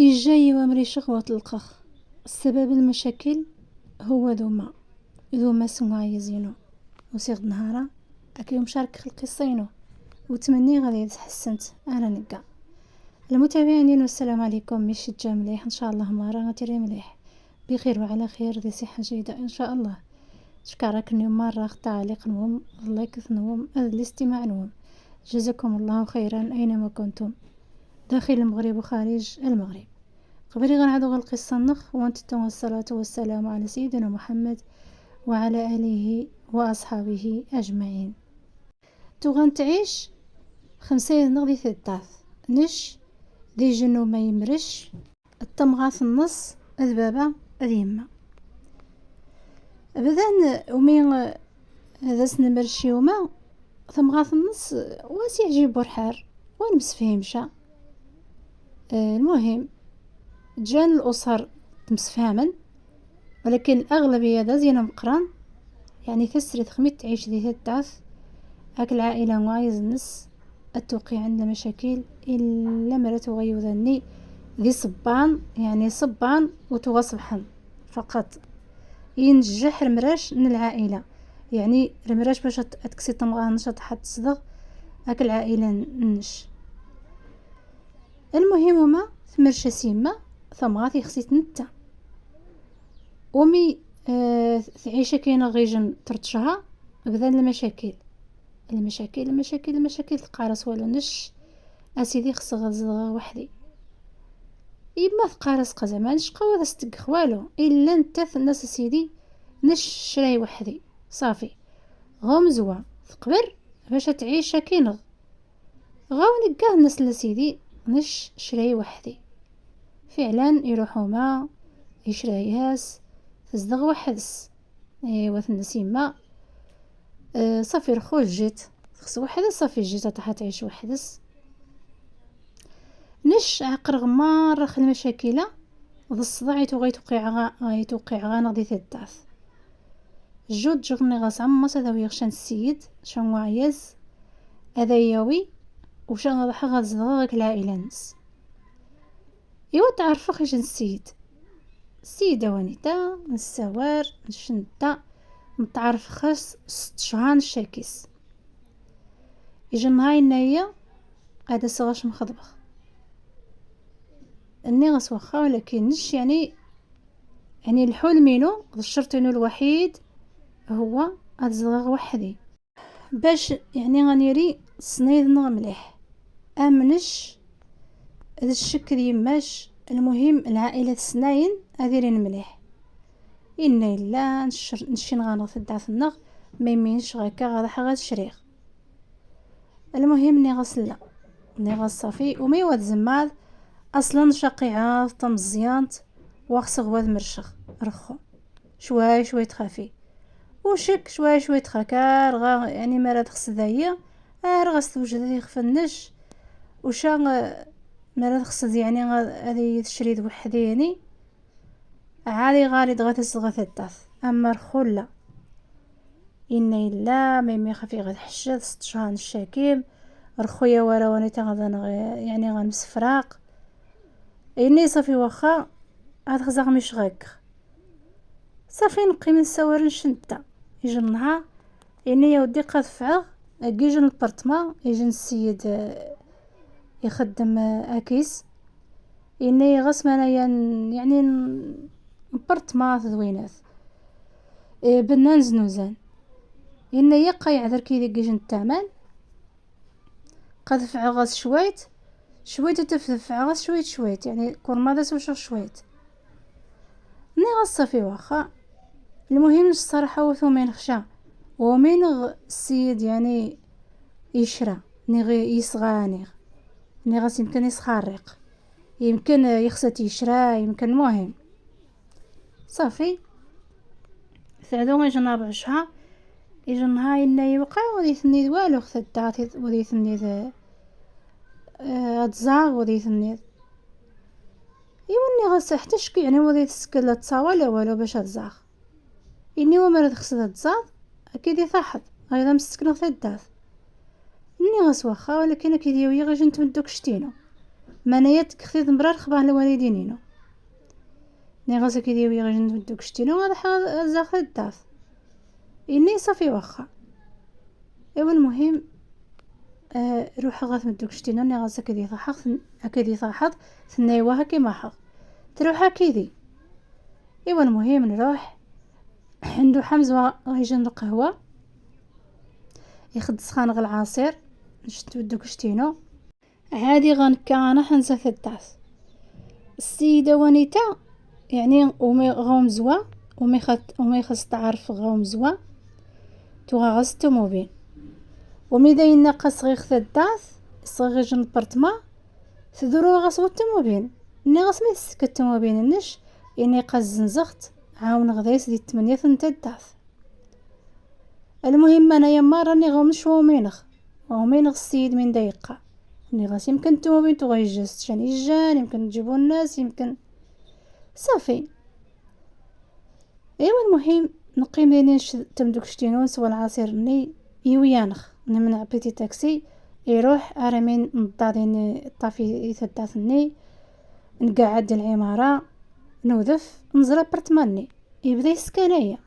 إجاي ومريشخ وطلقخ. السبب المشاكل هو ذوما سمعي يزينو وسيغ نهارا أكي مشارك في القصينو وتمني غادي يتحسنت أنا نقا المتابعين. والسلام عليكم. مش جا مليح إن شاء الله مرة غتيري مليح بخير وعلى خير ذي صحة جيدة إن شاء الله. شكرك اليوم مرة تعليق نوم لايك نوم الاستماع نوم. جزاكم الله خيرا أينما كنتم داخل المغرب وخارج المغرب. قبل غنعدو القصة النخ وانتم الصلاة والسلام على سيدنا محمد وعلى آله وأصحابه أجمعين. تو غنتعيش 5 نغدي ثلاث نش دي جنو ما يمرش الطمغاث النص البابا اليما بدان ومين هذا سنمرش يوما ثمغاث النص واسع جيب برحار ونمسفهمشا. المهم جان الأسر تمسفهمن ولكن الأغلبية دا زينة مقران يعني تسري خميت تعيش ذي التعث هاك العائلة معايز النس التوقي عندنا مشاكل إلا مرات غيوذني ذي صبان يعني صبان وتوصبحن فقط ينجح رمراش من العائلة يعني رمراش باش تكسي طمغان نشاط حد صدغ هاك العائلة نش. المهم ما ثمرش سيما ثمغاثي خسيت نتا ومي تعيش كاينه غيجن ترتشها بدا المشاكل تقارص ولا نش اسيدي خص غزغ وحدي اما تقارص قزمان شقوا هذا استق والو الا انت الناس سيدي نش شراي وحدي صافي غمزوا تقبر باش تعيش كاينه غاوني كاع الناس لسيدي نش شراي وحدي فعلا يروحوا ما يشرايهاس تزدغ وحدس ايوا النسيمة صافي رخوش جيت خص وحدة صافي جيت طاح تعيش وحدس نش عقر غمار رخ المشاكل ذا الصداع يتوقع غانا ضي ثلاث جود جغني غاس عم سذا ويغشان السيد شنو عيز هذا ياوي وشان غا حغا زغاك العائلة نس ايوا تعرفوا خيش السيدة ونيتا السوار الشنطة متعرف خاص 6 شهان شاكيس يجن هاي النية هذا صغاش مخضبخ اني غاس وخا ولكن نش يعني الحول مينو الشرطينو الوحيد هو هاد الزغاغ وحدي باش يعني غنيري سنيد مليح امنش هذا الشكل يماش. المهم العائلة سناين أذيرين مليح إنا إلا نشين غانغ تدعث النغ ما يمينش غاكا غادا حغا تشريغ. المهم نغسل صافي وما يواد زماد أصلا شقيعة طمزيانت واخس غواد مرشخ رخو شوي تخافي وشك شوي تخاكار غا يعني مراد خص ذايا رغس توجد يخفنش وشان مرات خصد يعني هذه تشريد وحديني عادي غالي دغات الصغات الداث اما الخلة إنا إلا ميمي خفي غد حشد 6 شهان الشاكيم رخويا ورا ونيتا غدا يعني غنمس فراق إني صافي واخا هاد خزاغ مش غاك صافي نقي من سوار نشنتا يجنها إني يا ودي قاد فعغ يجن البرطما يجن السيد يخدم اكيس اني غص انايا يعني برطما ذوينات بنان زنوزان اني يقا يعذر كي يجن التمن قد فع غاس شويت تفدفع غاس شويت يعني كورمادا سوش شويت ني غاس صافي واخا. المهم الصراحه وثومين خشا ومين السيد يعني يشرى ني يصغاني ني غاس يمكن يسخارق يمكن يخسات يشرى يمكن مهم صافي ثعدو ما يجن 4 شهر يجن هاي الناي وقع ودي ثنيد والو خدات ودي ثنيد اتزاغ ودي ثنيد يوني غاس حتى شكي يعني ودي تسكل تصاولا والو باش اتزاغ اني ومرد خصها تزاغ اكيد يصحد ايضا مسكنه ثدات اني غاس واخا ولكن اكيد يوي غاش نتمدوك شتينو منايات كثير مرار خبار الوالدينينو ني غاسا كي ديوي غير ندو كشتينو غادا حا زاخد الداف اني صافي واخا. ايوا المهم روح غاث مدو كشتينو ني غاسا كي دي صاحط ثنايوها كيما حق تروح كيدي. ايوا المهم نروح عنده حمزه غيجي القهوه يخد سخان غ العصير نشتو دو كشتينو عادي غنكا انا حنسى الداس السيده ونيتا يعني ومي غوم زوا ومي خاص تعرف غوم زوا تو غاس الطوموبيل ومي داين ناقص غير الداس صغير جن البرطما تدورو غاس الطوموبيل ني غاس ما يسكت الطوموبيل نش اني قزنزخت عاون غدايس دي 8 ثنت الداس. المهم انايا ما راني غومش ومينغ السيد من دقيقه ني غاس يمكن الطوموبيل تو غيجست شاني جان يمكن نجيبو الناس يمكن صافي. ايوا المهم نقيم ليني تمدوك شتينو سوا العصير ني يويانخ نمنع بيتي تاكسي يروح ارمين نضادين طافي يثداثني نقعد العماره نوذف نزل ابرتماني يبدا يسكنايا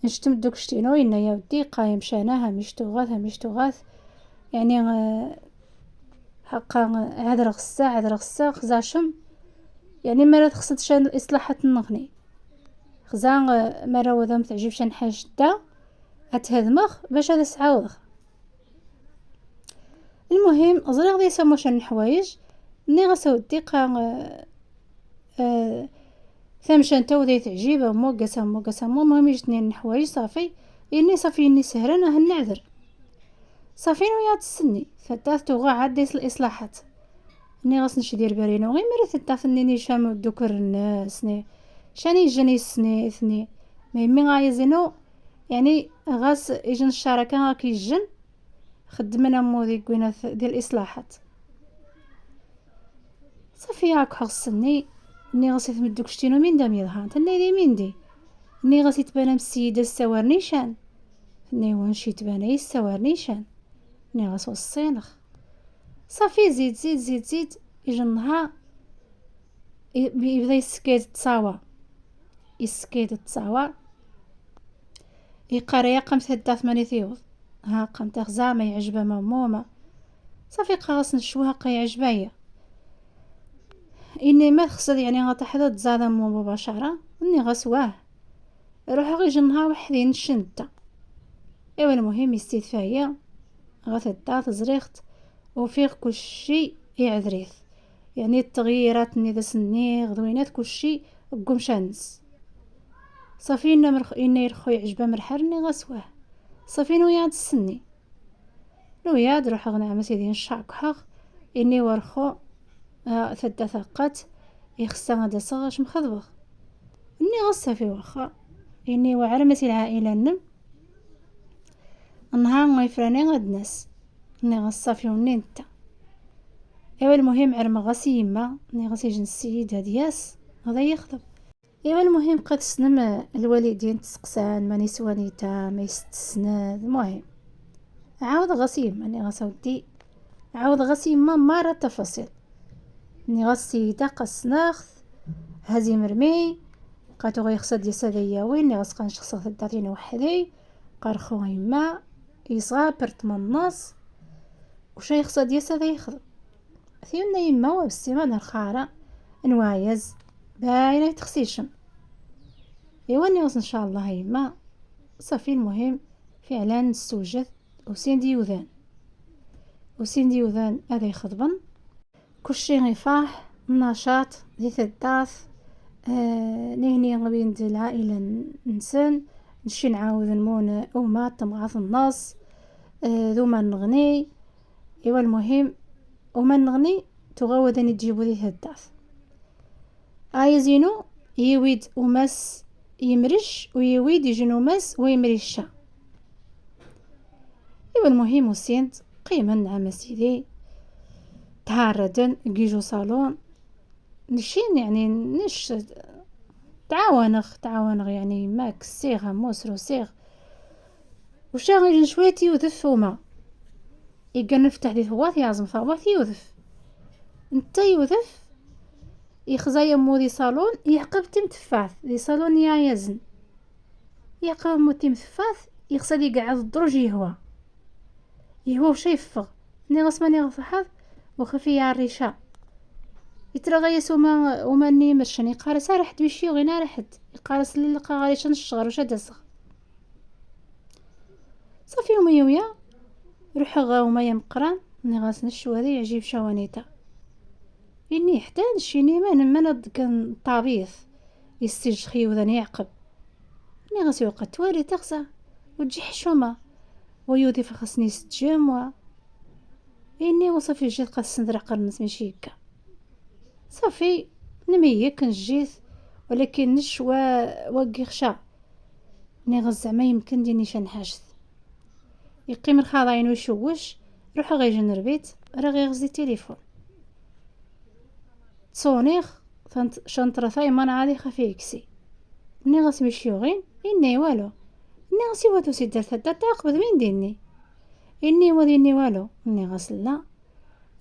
نشتم دوك شتينو إنا يا ودي قايم شاناها مشتوغاث يعني حقا عذر غسا خزاشم يعني مرة خصت شان الإصلاحات النغني خزان مرة وذا تعجب شان حاجة دا هتهدمخ باش هذا سعاوض. المهم أزرق دي سمو شان الحوايج ني غسا ودي ثمشان تو ذي تعجيبه موقسة المهم يجتني الحوايج صافي إني سهرانة هالنعذر صافي ويا تسني ثلاث غا عاد الإصلاحات ني غاس نشدير بارينو غير مريت تدافني شام دوكر الناس شاني جاني ثني ما يمي غايزينو يعني غاس يجن الشركه غا كيجن خدمنا مودي كوينه ديال الاصلاحات صافي هاك خصني ني غاسيت مدوك شتينو من دام يظهر تني لي مندي ني غاسيت بان السيده السوارنيشان ني ونشي تبان السوارنيشان ني غاسو الصينخ صافي زيد يجي النهار يبدا يسكيد تصاوى يقرا قمت هدا 8 ثيوض ها قمت غزا ما يعجبها ماما صافي قاص نشوها يعجبايا اني ما خصد يعني غتحدد زاده مباشره اني غسواه روح غيجي النهار وحدي نشنتا. ايوا المهم استدفايا غتدا تزريخت وفيغ كلشي يعذريث يعني التغييرات اللي ذا سني غدوينات كلشي قوم شانس صافي إنا يرخو يعجبها مرحرني غسواه صافي نويا تسني نويا روح غنعم سيدي نشعك حق إني ورخو ثدا ثقات يخصا غدا صغاش مخضبغ إني غصا في واخا إني وعرمتي العائلة نم النهار ما يفراني غد ناس إني غصا في ونينتا. ايوا المهم عرم غاسي يما ني غاسي يجن السيد هدياس غدا يخطب. ايوا المهم قد سنم الوالدين تسقسان ماني سوانيتا ما يستسناد المهم عاود غاسي يما ني غاسا ودي عاود غاسي يما مارا التفاصيل ني غاسي داقس ناخذ هازي مرمي قاتو غيخصد يساديا وين ني غاسقا نشخص داتينا وحدي قرخو يما يصغى برتمان النص وش يخصد يسادي يخدم ثيونا يما وبالسيمانة الخارة نوايز باينة يتخسيشم. ايوا نيوز ان شاء الله يما صافي المهم فعلا نستوجد وسين ديوذان هذا يخضبن كلشي غيفاح النشاط دي ثداث نهني غبين ديال العائلة نسن نشي نعاود نمون اوما طمغاث النص ذوما نغني. ايوا المهم وما نغني تغاودني تجيبو ذي هداث زينو يويد ومس يمرش ويويد يجنو مس ويمرشا. ايوا المهم وسينت قيمة نعم سيدي تهاردن كيجو صالون نشين يعني نش تعاونغ يعني ماك السيغ موسرو سيغ وشاغل شويتي وذف وما يقال نفتح دي ثواث يعزم ثواث يوذف نتا يوذف يخزا يمو دي صالون يعقب تيم تفاث دي صالون يا يزن يعقب مو تيم تفاث يخسا دي قاعد الدروج يهوى وشا يفغ ني غسماني غفحظ وخفي يا الريشا يترغيس وما ني مرشن يقارس رحت بشي وغينا رحت يقارس اللي لقى غاريش نشغر وشا دسغ صافي يوم يويا روح غا وما يمقران ني غاس نشو هذا يعجب شوانيتا إني حتى نشيني من كان طابيث يستيج خيوذا يعقب ني غاس يوقع تواري تغزى وتجي حشومة ويوذي خاصني ستجم إني وصافي جيت قاس ندرع قرنس ماشي هكا صافي نميك نجيت ولكن نش وقي خشا ني غاس زعما يمكن ديني شان حاجت يقيم الخضاين ويشوش روح غيجي نربيت راه غيغزي التليفون تصونيخ شنطرة ثاي ما عادي خفيكسي ني غاس مشيوغين إني والو ني غاسي واتو سيدار ثدا تعقبت من ديني إني وديني والو ني غاس لا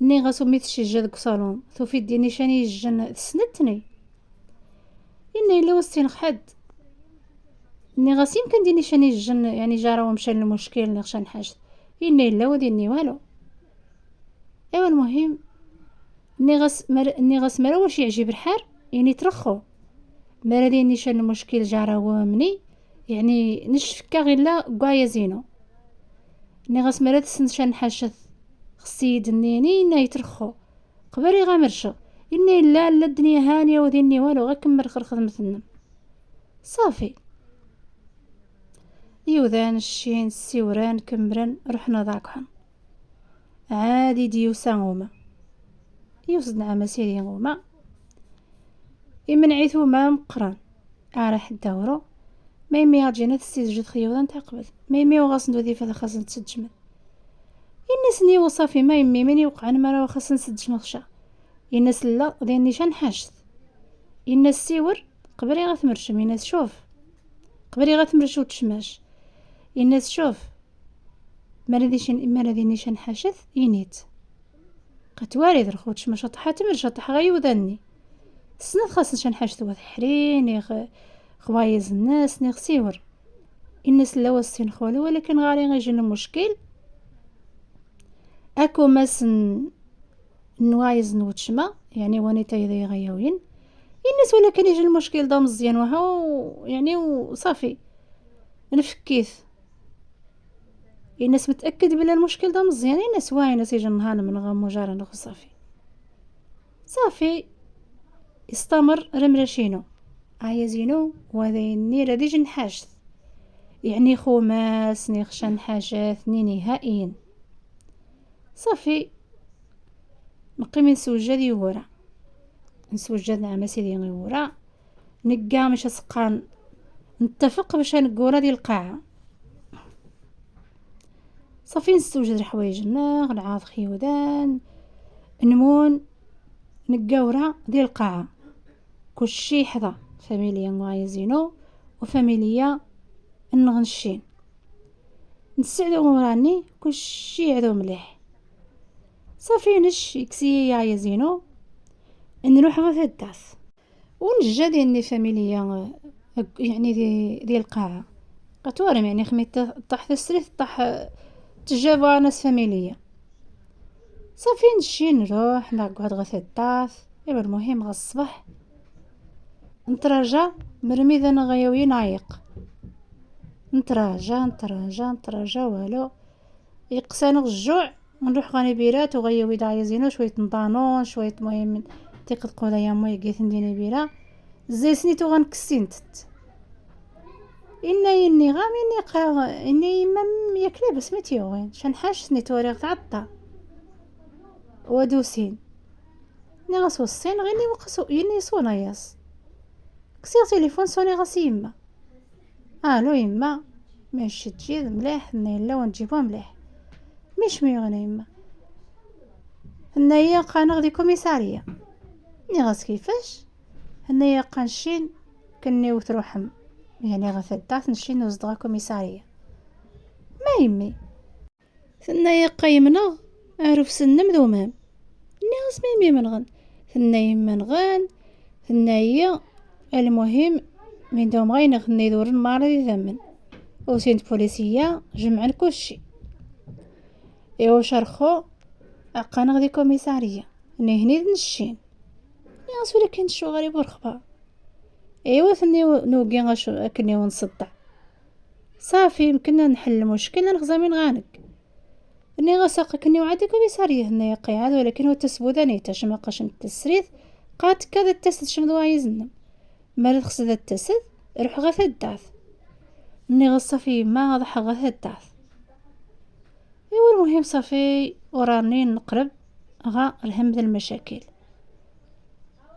ني غاس ميت شجا دك صالون ثو في ديني شاني جن سنتني إني إلا وستين حد ني غاس يمكن ديني شاني جن يعني جارة ومشى المشكل نغشان حاجة إني إلا وديني والو ايوا المهم ني غاس مرا واش يعجب الحار يعني ترخو مرا ديني شان المشكل جارة ومني يعني نشفكا غير لا قايا زينو ني غاس مرا تسنشان حاجة خصي دنيني إنا يترخو قبري غامرشو إني لا الدنيا هانية وديني والو غا كمل خرخذ مثلنا صافي يوذان الشين السيوران كمران رحنا ضاكحن عادي ديوسا غوما يوصدنا عمسيري غوما إمن عيثو ما مقران راح الدورو ما يمي غاجينا تستيجد خيوذان تعقبل ما يمي وغاس ندوذي فذا خاص نتسجمل الناس ني وصافي ما يمي من يوقع مرا وخاص نسدج مخشا الناس لا دين نيشان حاجت الناس سيور قبري غتمرشم الناس شوف قبري غتمرش وتشماش الناس شوف ما ردي نيشان حاجت ينيت قتواري درخو تشماش طحا تمرش طحا غيوذني سنات خاص نشان حاجت وحرين خوايز الناس ني سيور الناس لا وسين خوالي ولكن غاري غيجي المشكل اكو ماس نوايز نوتشما يعني وانيتا يضي غيوين الناس ولا كان يجي المشكل دا مزيان وهاو يعني وصافي نفكيث الناس متاكد بلا المشكل دا مزيان الناس واين يجي نهار من غام وجارة نخو صافي استمر رمرشينو عايزينو وذيني رديج نحاجت يعني خماس نخشان حاجات نهائيا صافي نقيم نسوجد يورا نسوجد مع مسيدي يورا نقا مش اسقان نتفق باش نقورا ديال القاعه صافي نسوجد الحوايجنا غنعاض خيودان نمون نقاورا ديال القاعه كلشي حدا فاميليا موايزينو وفاميليا النغنشين نسعدو وراني كلشي عدو مليح صافي نش يكسي يا زينو نروح غا الداس ونجا ديالني فاميليا يعني ديال القاعه قطورم يعني خميت طاح في السريت طاح تجابا ناس فاميليا صافي نشي نروح نقعد غا الداس ايوا المهم غا الصباح نتراجع مرميد انا غيوي نعيق نتراجع والو يقسانو الجوع نروح غاني بيرات وغيوي دايا زينو شويه نطانون شويه مهم تيقد قودا يا موي قيت نديني بيرا زي سنيتو غنكسينتت اني غامي اني مم ياكلي بس متيوين شان حاج سنيتو ريغ تعطى ودوسين ني غاسو الصين غيني وقسو يني صونا ياس كسير تليفون سوني غاسي يما الو يما ماشي تجي مليح نيلا ونجيبو مليح مش ميغنا يما هنايا قانا غدي كوميسارية ني غاس كيفاش هنايا قانشين كنيو تروحم يعني غثدات نشين وزدغا كوميسارية ما يمي هنايا قايمنا عرف سنم ذومام ني ميمي من غن ثنايا من غن ثنايا. المهم من دوم غين غني دور الماري ثمن وسينت بوليسية جمعن كلشي ايوا شرخو عقا غدي كوميسارية هني نشين ناس ولا كاين شو غريب ورخبة. ايوا ثني نوقي غاش كني ونصدع صافي يمكننا نحل المشكل نخزامين غانك اني غساق كني وعدي كوميسارية هنايا قيعد ولكن هو تسبوداني تاش ما قاش التسريث قات كذا التسد شمدوا يزنم مرض خص ذا التسد روح غاث الدعث اني غصافي ما غضح غاث الدعث. ايوا المهم صافي وراني نقرب غا الهم ذا المشاكل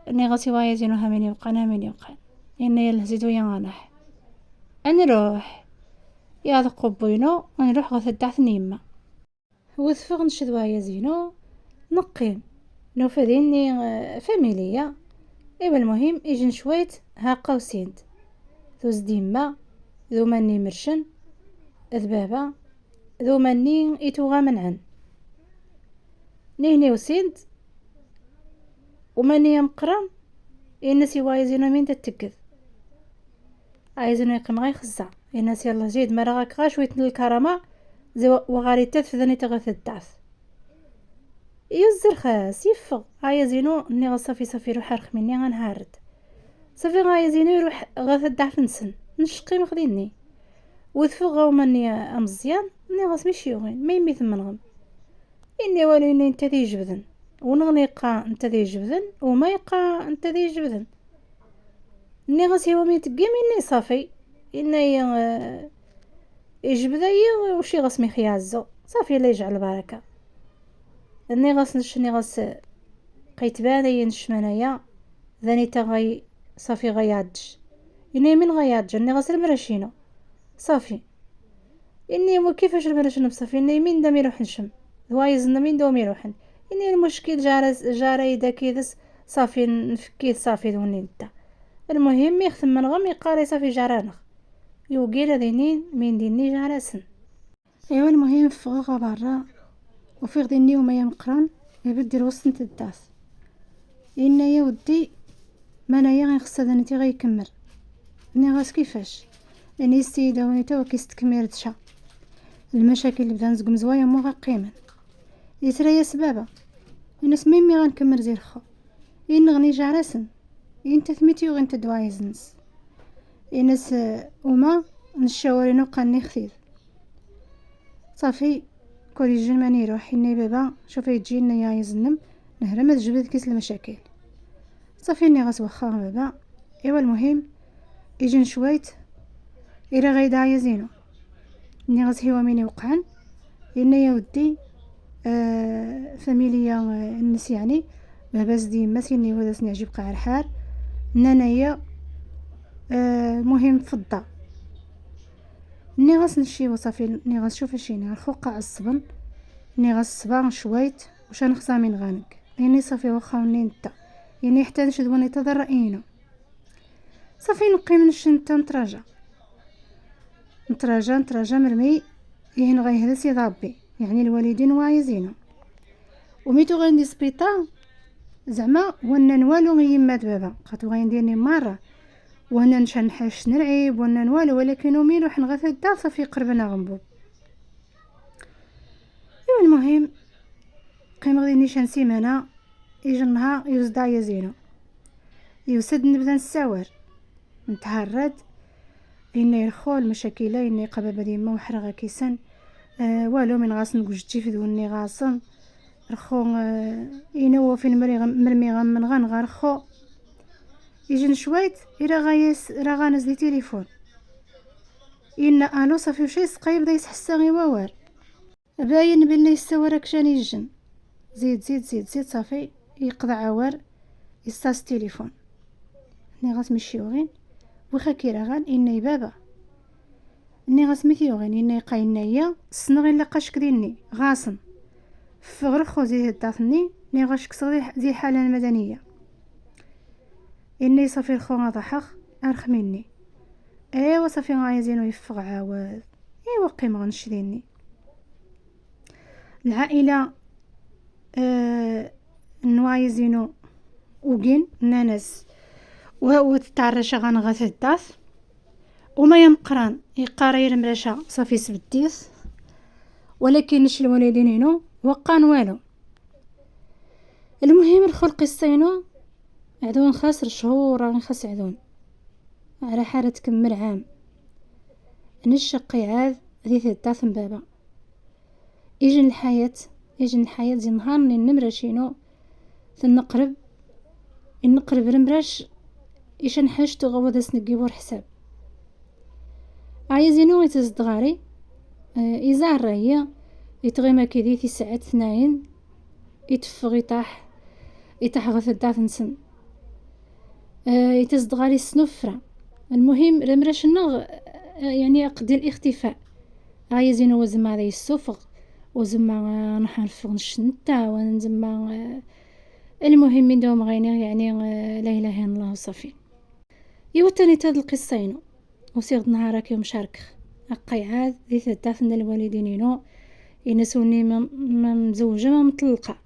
اني غاسي وايزينو همين يبقى اني الهزيدو ينغنح نروح يا ذا قبينو نروح غاث الدعث نيمة وثفغ نشدوا يزينو نقيم لو فديني فاميليا. ايوا المهم يجن شويت هاقا وسينت ذوز ديما ذو ماني مرشن ذبابا ذو ماني يتوغا منعن نهني وسينت وماني مقران الناس يوايزينو مين تتكذ عايزينو يقيم غاي خزع الناس يلا جيد مرغاك غا شويت الكرامة زي وغاري تثذني تغث الدعث يزر خاس يفغ عايزينو اني غصافي روح رخ مني غنهارد صافي عايزينو يروح غاث الدعث نسن نشقي مخديني وثفغ غاو ماني امزيان اني غاس مش يوغين ما يمي ثمن غم اني والو اني انت ذي جبذن ونغني قا انت ذي جبذن وما يقا انت ذي جبذن اني غاس هو مي تقيم اني صافي اني يجبذ وشي غاس مي خيازو صافي لا يجعل بركه اني غاس نشني غاس قيتبان نشمنايا ذاني تغي صافي غيادج اني من غيادج اني غاس المرشينو صافي اني مو كيفاش المرشن بصافي اني من دام يروح نشم وايزنا من دوم يروحن اني المشكل جاري داكيدس صافي نفكيد صافي دوني نتا. المهم يختم من غم يقاري صافي جارانخ يوقيل ذينين من ديني جارسن. ايوا المهم فغا برا وفي غديني وما يمقران يبدي الوسط الداث إنا يا ودي ما نايا غنخصها دانتي غيكمل اني غاس كيفاش اني السيده ونيتا وكيستكمل دشا المشاكل اللي بدا نزقم زوايا مو غقيمن يسرا سبابه الناس ميمي غنكمل زيرخو ان غني جارسن انت ثميتيو غنت دوايزنس الناس وما نشاورينو قاني خثيث صافي كوريجي ماني يروح اني بابا شوفي يجينا يا يزنم نهرم تجبد كيس المشاكل صافي اني غاس وخا بابا. ايوا المهم يجن شويت الى غيدا يزينو اني غاس هو مين وقعن ان يا ودي فاميليا الناس يعني بابا ديما سيني ودا سنعجب قاع الحال نانايا مهم فضه اني غاس نشي وصافي اني غاس شوف شيني الخوقه عصبن اني غاس صبان شويت واش نخزا من غانك يعني صافي واخا وني نتا يعني حتى نشدوني تضرئينو صافي نقيم نشنتا نتراجع مرمي يهن غيهرس يضابي يعني الوالدين وايزينو وميتو غندي سبيطار زعما وانا نوالو يمات بابا خاطو غنديرني مره وانا نشنحش نلعب وانا نوالو ولكن مي نروح نغث الدار صافي قربنا غنبوب. ايوا المهم قيم غادي نيشان سيمانه يجي النهار يوزدا يزينو يوسد نبدا نساور نتهرد إن يرخو المشاكل إني قبابة ديما وحرغة كيسان والو من غاس نقوجتي في ذوني غاصن رخو إنو في مرمي غام من غان غارخو يجن شويت إلا غايس إلا غانز دي تليفون إن ألو صافي وشي سقايب دا يسحسا غي ووار باين بلي يستوى كشان يجن زيد صافي يقضى عوار يستاس تليفون ني غاس مشي وغين وخا كيراغان إني بابا إني غاس ميثيوغين إني قاينايا السنغين لقاش كديني غاصن فغرخو زي الداثني ني غاش كسر زي الحالة المدنية إني صافي الخو غضحخ أرخ مني ايوا صافي غايزينو يفغ عاود ايوا قيم غنشريني العائلة النوايا زينو وقين نانس وهو تتعرش غنغث الداث وما يمقران يقارير مرشا صافي سبديث، ولكن نش الوالدين هنا وقان والو. المهم الخلق الصينو عدون خاسر شهور راه خاس عدون على حالة تكمل عام. نشقي عاد ذي ثلاث بابا يجن الحياة زي نهار نمرشينو ثنقرب النقرب رمرش إيشان حاجتو غوضا سنقيبور حساب عايزينو يتزدغاري إزار راهي يتغيما كذي في ساعة 2 يتفغ يطاح غث الداث نسن يتزدغاري السنفرة. المهم رمرش النغ يعني أقدي الاختفاء عايزينو وزما هذا يسوفغ وزما نحرفغ نشنتا ونزما المهم من دوم غيني يعني لا إله إلا الله صافي. يوتاني تاد القصة وصيغ نهارك يوم شارك أقاي عاد ذي ثلاث من الوالدين ينسوني ما مزوجة ما مطلقة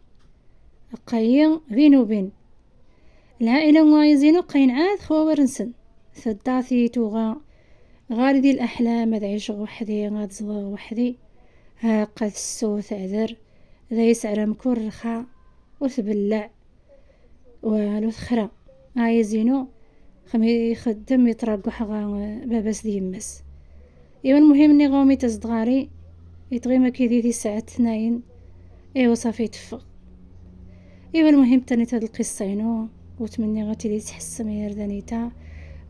أقاي بين وبين العائلة وعايزينو قاين عاد خوار نسن ثلاثي توغا غار دي الأحلام عيش وحدي غاد زغ وحدي ها قد السوث عذر ذا يسعر مكور رخا وثبلع والو ثخرا عايزينو خمي يخدم يتراقو حغا باباس دي يمس. ايوا المهم اني غومي تصدغاري يتغيما كيدي دي الساعة 2 ايوا صافي تفغ. ايوا المهم تاني هاد القصة وتمني غادي لي تحس مير دانيتا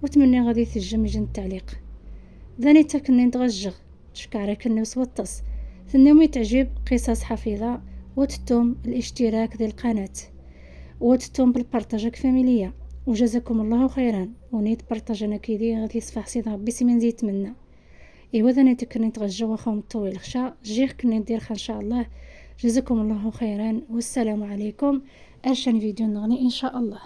وتمني غادي تجم يجن التعليق دانيتا كني نتغجغ شكاري كني وصوتس ثنيومي تعجب قصص حفيظة وتتم الاشتراك ديال القناة وتتم بالبارطاج فاميليا وجزاكم الله خيرا ونيت بارطاجنا كيدي غادي يصفح سيد ربي سي من زيت منا. ايوا ذا نيت كني نتغجى واخا طويل خشا جيخ كني ندير ان شاء الله. جزاكم الله خيرا والسلام عليكم. ارشان فيديو نغني ان شاء الله.